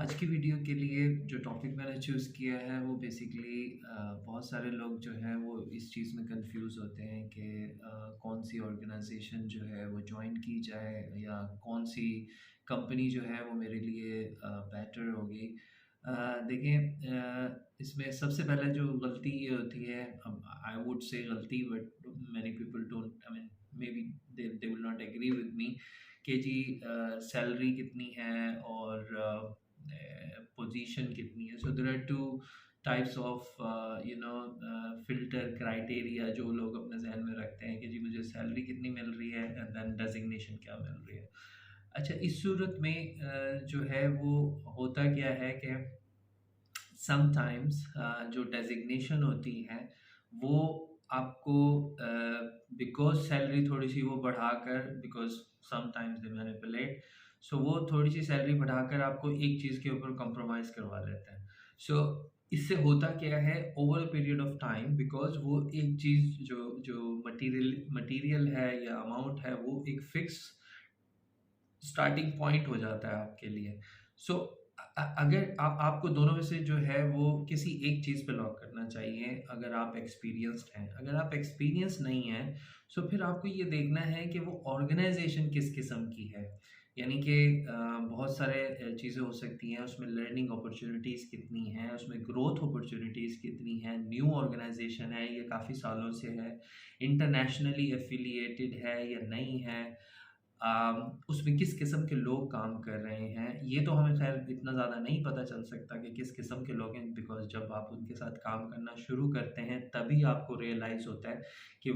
आज की वीडियो के लिए जो टॉपिक मैंने चूज़ किया है वो बेसिकली बहुत सारे लोग जो हैं वो इस चीज़ में कंफ्यूज होते हैं कि कौन सी ऑर्गेनाइजेशन जो है वो ज्वाइन की जाए या कौन सी कंपनी जो है वो मेरे लिए बेटर होगी। देखिए, इसमें सबसे पहले जो गलती ये होती है, आई वुड से गलती, but many people don't, I mean maybe they will not agree with me कि जी सैलरी कितनी है और पोजीशन कितनी है। So there are two types of filter criteria जो लोग अपने जहन में रखते हैं कि जी मुझे सैलरी कितनी मिल रही है एंड देन डेजिग्नेशन क्या मिल रही है। अच्छा, इस सूरत में जो है वो होता क्या है कि समटाइम्स जो डेजिग्नेशन होती है वो आपको बिकॉज सैलरी थोड़ी सी वो बढ़ाकर, बिकॉज समटाइम्स दे मैनिपुलेट, सो वो थोड़ी सी सैलरी बढ़ाकर आपको एक चीज़ के ऊपर कॉम्प्रोमाइज़ करवा लेते हैं। सो इससे होता क्या है, over a period of time, because वो एक चीज़ जो जो मटीरियल मटीरियल है या अमाउंट है वो एक फिक्स स्टार्टिंग पॉइंट हो जाता है आपके लिए। सो अगर आपको दोनों में से जो है वो किसी एक चीज़ पे लॉक करना चाहिए अगर आप एक्सपीरियंस्ड हैं। अगर आप एक्सपीरियंस नहीं हैं, सो फिर आपको ये देखना है कि वो ऑर्गेनाइजेशन किस किस्म की है। यानी कि बहुत सारे चीज़ें हो सकती हैं, उसमें लर्निंग अपॉर्चुनिटीज़ कितनी हैं, उसमें ग्रोथ अपॉर्चुनिटीज़ कितनी हैं, न्यू ऑर्गेनाइजेशन है, ये काफ़ी सालों से है, इंटरनेशनली एफिलिएटेड है या नहीं है, उसमें किस किस्म के लोग काम कर रहे हैं। ये तो हमें ख़ैर इतना ज़्यादा नहीं पता चल सकता कि किस किस्म के लोग हैं, बिकॉज़ जब आप उनके साथ काम करना शुरू करते हैं तभी आपको रियलाइज़ होता है कि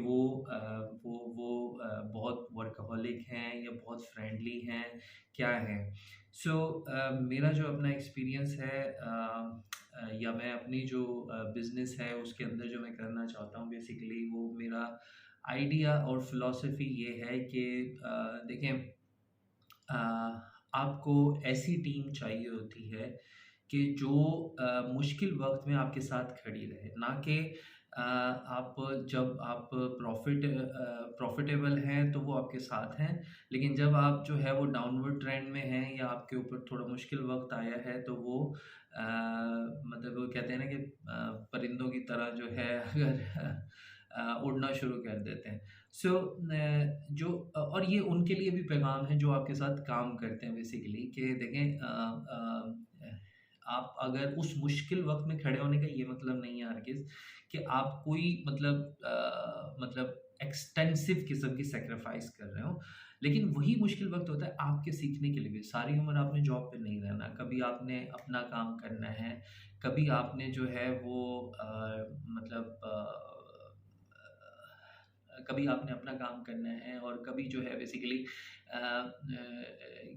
बहुत वर्कहॉलिक हैं या बहुत फ्रेंडली हैं, क्या हैं। सो मेरा जो अपना एक्सपीरियंस है, या मैं अपनी जो बिज़नेस है उसके अंदर जो मैं करना चाहता हूँ, बेसिकली वो मेरा आइडिया और फिलॉसफी ये है कि देखें, अ, आपको ऐसी टीम चाहिए होती है कि जो मुश्किल वक़्त में आपके साथ खड़ी रहे, ना कि आप जब आप प्रॉफ़िटेबल हैं तो वो आपके साथ हैं, लेकिन जब आप जो है वो डाउनवर्ड ट्रेंड में हैं या आपके ऊपर थोड़ा मुश्किल वक़्त आया है तो वो मतलब वो कहते हैं ना कि परिंदों की तरह जो है अगर उड़ना शुरू कर देते हैं। सो और ये उनके लिए भी पैगाम है जो आपके साथ काम करते हैं बेसिकली, कि देखें, आप अगर उस मुश्किल वक़्त में खड़े होने का ये मतलब नहीं है हरगिज़ कि आप कोई मतलब एक्सटेंसिव किस्म की सैक्रिफ़ाइस कर रहे हो। लेकिन वही मुश्किल वक़्त होता है आपके सीखने के लिए भी। सारी उम्र आपने जॉब पे नहीं रहना, कभी आपने अपना काम करना है, कभी आपने जो है वो मतलब कभी आपने अपना काम करना है और कभी जो है बेसिकली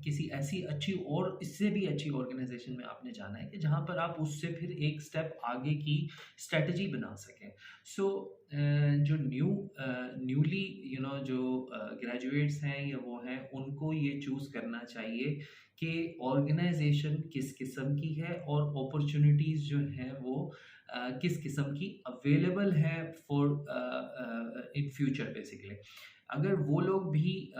किसी ऐसी अच्छी और इससे भी अच्छी ऑर्गेनाइजेशन में आपने जाना है कि जहाँ पर आप उससे फिर एक स्टेप आगे की स्ट्रेटजी बना सकें। सो जो न्यूली जो ग्रेजुएट्स हैं या वो हैं, उनको ये चूज़ करना चाहिए कि ऑर्गेनाइजेशन किस किस्म की है और अपॉर्चुनिटीज़ जो हैं वो किस किस्म की अवेलेबल है फॉर इन फ्यूचर बेसिकली। अगर वो लोग भी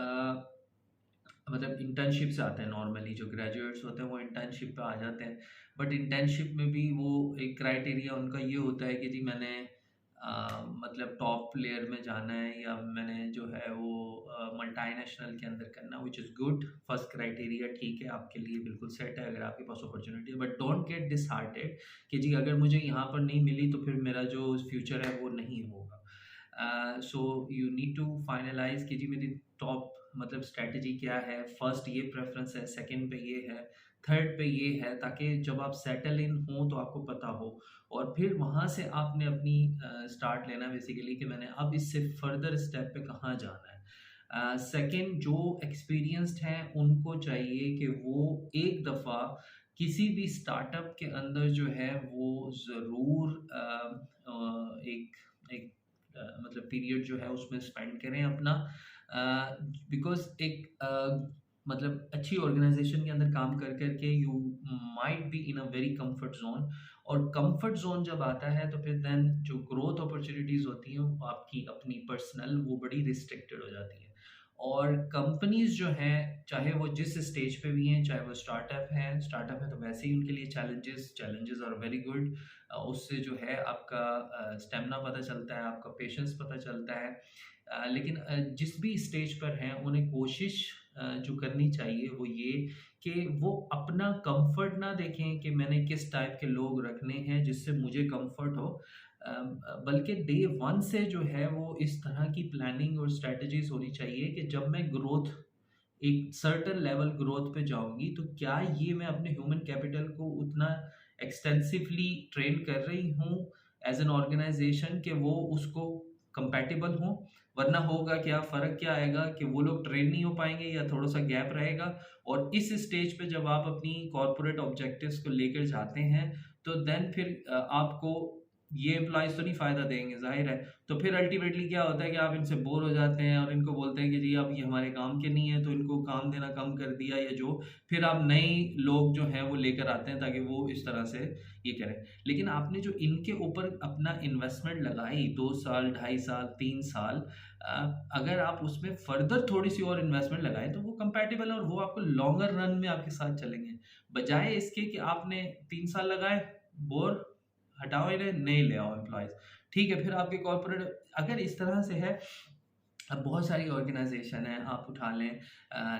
मतलब इंटर्नशिप से आते हैं, नॉर्मली जो ग्रेजुएट्स होते हैं वो इंटर्नशिप पे आ जाते हैं, बट इंटर्नशिप में भी वो एक क्राइटेरिया उनका ये होता है कि जी मैंने मतलब टॉप लेयर में जाना है या मैंने जो है वो मल्टीनेशनल के अंदर करना, which is good. First criteria ठीक है, आपके लिए बिल्कुल सेट है अगर आपके पास अपॉर्चुनिटी है, बट डोंट गेट डिसहार्टेड कि जी अगर मुझे यहाँ पर नहीं मिली तो फिर मेरा जो फ्यूचर है वो नहीं होगा। So you need to finalise कि जी मेरी टॉप मतलब स्ट्रैटेजी क्या है, फर्स्ट ये प्रेफ़रेंस है, सेकंड पे ये है, थर्ड पे ये है, ताकि जब आप सेटल इन हों तो आपको पता हो और फिर वहाँ से आपने अपनी स्टार्ट लेना बेसिकली कि मैंने अब इससे फर्दर स्टेप पे कहाँ जाना है। सेकंड, जो एक्सपीरियंस्ड हैं उनको चाहिए कि वो एक दफ़ा किसी भी स्टार्टअप के अंदर जो है वो ज़रूर एक एक मतलब पीरियड जो है उसमें स्पेंड करें अपना, बिकॉज़ एक मतलब अच्छी ऑर्गेनाइज़ेशन के अंदर काम कर कर के you might be in a very comfort zone, और कम्फर्ट ज़ोन जब आता है तो फिर देन जो ग्रोथ अपॉर्च्युनिटीज़ होती हैं वो आपकी अपनी पर्सनल वो बड़ी रिस्ट्रिक्टेड हो जाती हैं। और कंपनीज़ जो हैं, चाहे वो जिस स्टेज पे भी हैं, चाहे वो स्टार्टअप है तो वैसे ही उनके लिए चैलेंजेस आर वेरी गुड। उससे जो है आपका स्टैमिना पता चलता है, आपका पेशेंस पता चलता है। लेकिन जिस भी स्टेज पर हैं उन्हें कोशिश जो करनी चाहिए वो ये कि वो अपना कंफर्ट ना देखें कि मैंने किस टाइप के लोग रखने हैं जिससे मुझे कंफर्ट हो, बल्कि डे वन से जो है वो इस तरह की प्लानिंग और स्ट्रेटजीज होनी चाहिए कि जब मैं ग्रोथ एक सर्टेन लेवल ग्रोथ पे जाऊंगी तो क्या ये मैं अपने ह्यूमन कैपिटल को उतना एक्सटेंसिवली ट्रेन कर रही हूँ एज एन ऑर्गेनाइजेशन कि वो उसको कंपैटिबल हो। वरना होगा क्या, फ़र्क क्या आएगा कि वो लोग ट्रेन नहीं हो पाएंगे या थोड़ा सा गैप रहेगा। और इस स्टेज पे जब आप अपनी कॉरपोरेट ऑब्जेक्टिव्स को लेकर जाते हैं तो देन फिर आपको ये एम्प्लॉयज़ तो नहीं फ़ायदा देंगे, ज़ाहिर है। तो फिर अल्टीमेटली क्या होता है कि आप इनसे बोर हो जाते हैं और इनको बोलते हैं कि जी अब ये हमारे काम के नहीं है, तो इनको काम देना कम कर दिया या जो, फिर आप नए लोग जो हैं वो लेकर आते हैं ताकि वो इस तरह से ये करें। लेकिन आपने जो इनके ऊपर अपना इन्वेस्टमेंट लगाई 2 साल, 2.5 साल, 3 साल, अगर आप उसमें फर्दर थोड़ी-सी और इन्वेस्टमेंट लगाएँ तो वो कंपैटिबल है और वो आपको लॉन्गर रन में आपके साथ चलेंगे। बजाय इसके कि आपने 3 साल लगाए, बोर, हटाओ इन्हें, नए ले आओ एम्प्लॉइज़। ठीक है, फिर आपके कॉर्पोरेट अगर इस तरह से है, अब बहुत सारी ऑर्गेनाइजेशन है, आप उठा लें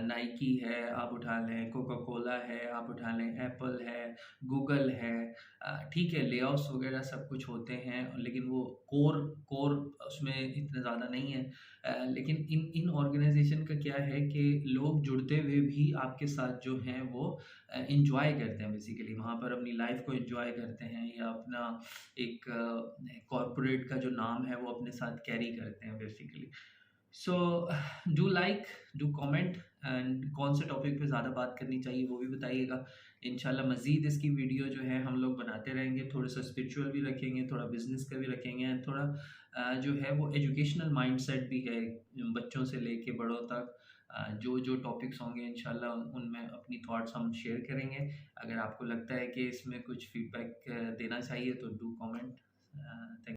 नाइकी है, आप उठा लें कोका कोला है, आप उठा लें एप्पल है, गूगल है। ठीक है, लेऑफ्स वगैरह सब कुछ होते हैं लेकिन वो कोर कोर उसमें इतने ज़्यादा नहीं है। लेकिन इन इन ऑर्गेनाइजेशन का क्या है कि लोग जुड़ते हुए भी आपके साथ जो हैं वो इंजॉय करते हैं, बेसिकली वहाँ पर अपनी लाइफ को इंजॉय करते हैं या अपना एक कॉरपोरेट का जो नाम है वो अपने साथ कैरी करते हैं basically. So do like, do comment and कौन से टॉपिक पे ज़्यादा बात करनी चाहिए वो भी बताइएगा। इंशाल्लाह मज़ीद इसकी वीडियो जो है हम लोग बनाते रहेंगे, थोड़ा सा स्पिरिचुअल भी रखेंगे, थोड़ा बिजनेस का भी रखेंगे एंड थोड़ा जो है वो एजुकेशनल माइंडसेट भी है, बच्चों से लेके बड़ों तक। जो जो टॉपिक्स होंगे इंशाल्लाह उनमें अपनी थॉट्स हम शेयर करेंगे। अगर आपको लगता है कि इसमें कुछ फीडबैक देना चाहिए तो डू कमेंट। थैंक